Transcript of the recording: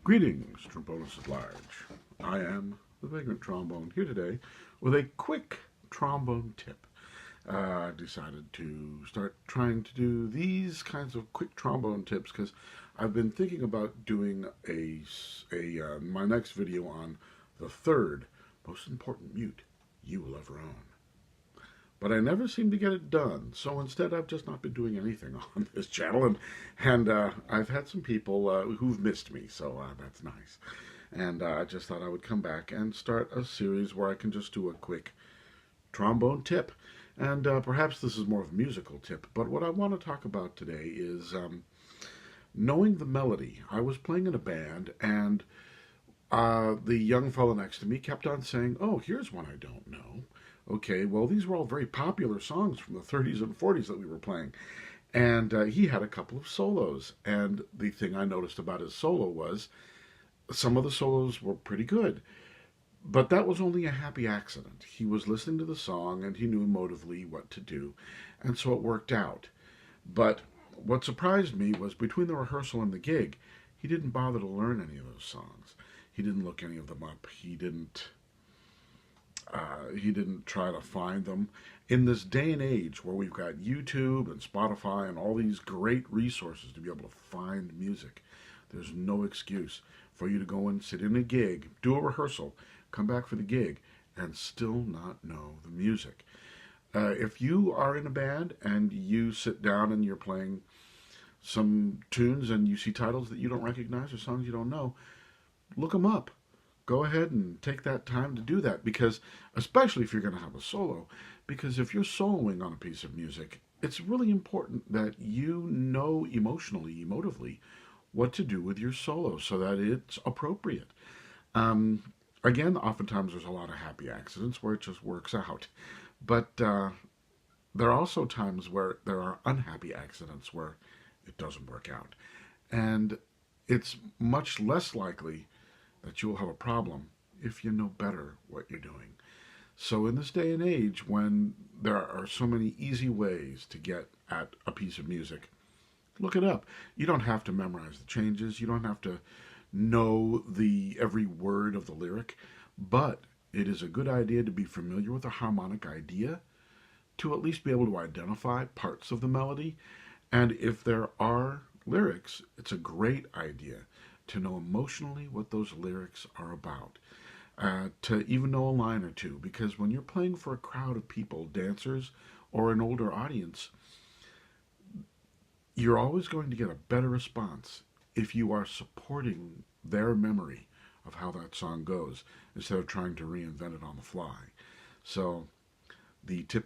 Greetings, Trombonists at large. I am the Vagrant Trombone here today with a quick trombone tip. I decided to start trying to do these kinds of quick trombone tips because I've been thinking about doing my next video on the third most important mute you will ever own. But I never seem to get it done, so instead I've just not been doing anything on this channel, and I've had some people who've missed me, so that's nice. And I just thought I would come back and start a series where I can just do a quick trombone tip. And perhaps this is more of a musical tip, but what I want to talk about today is knowing the melody. I was playing in a band, and the young fellow next to me kept on saying, "Oh, here's one I don't know." Okay, well, these were all very popular songs from the 30s and 40s that we were playing. And he had a couple of solos. And the thing I noticed about his solo was some of the solos were pretty good. But that was only a happy accident. He was listening to the song and he knew emotively what to do. And so it worked out. But what surprised me was between the rehearsal and the gig, he didn't bother to learn any of those songs. He didn't look any of them up. He didn't try to find them. In this day and age where we've got YouTube and Spotify and all these great resources to be able to find music, there's no excuse for you to go and sit in a gig, do a rehearsal, come back for the gig, and still not know the music. If you are in a band and you sit down and you're playing some tunes and you see titles that you don't recognize or songs you don't know, look them up. Go ahead and take that time to do that, because especially if you're going to have a solo, because if you're soloing on a piece of music, it's really important that you know emotively what to do with your solo so that it's appropriate. Again, oftentimes there's a lot of happy accidents where it just works out, but there are also times where there are unhappy accidents where it doesn't work out, and it's much less likely that you'll have a problem if you know better what you're doing. So in this day and age, when there are so many easy ways to get at a piece of music, look it up. You don't have to memorize the changes. You don't have to know every word of the lyric, but it is a good idea to be familiar with the harmonic idea, to at least be able to identify parts of the melody. And if there are lyrics, it's a great idea to know emotionally what those lyrics are about, to even know a line or two, because when you're playing for a crowd of people, dancers, or an older audience, you're always going to get a better response if you are supporting their memory of how that song goes, instead of trying to reinvent it on the fly. So the tip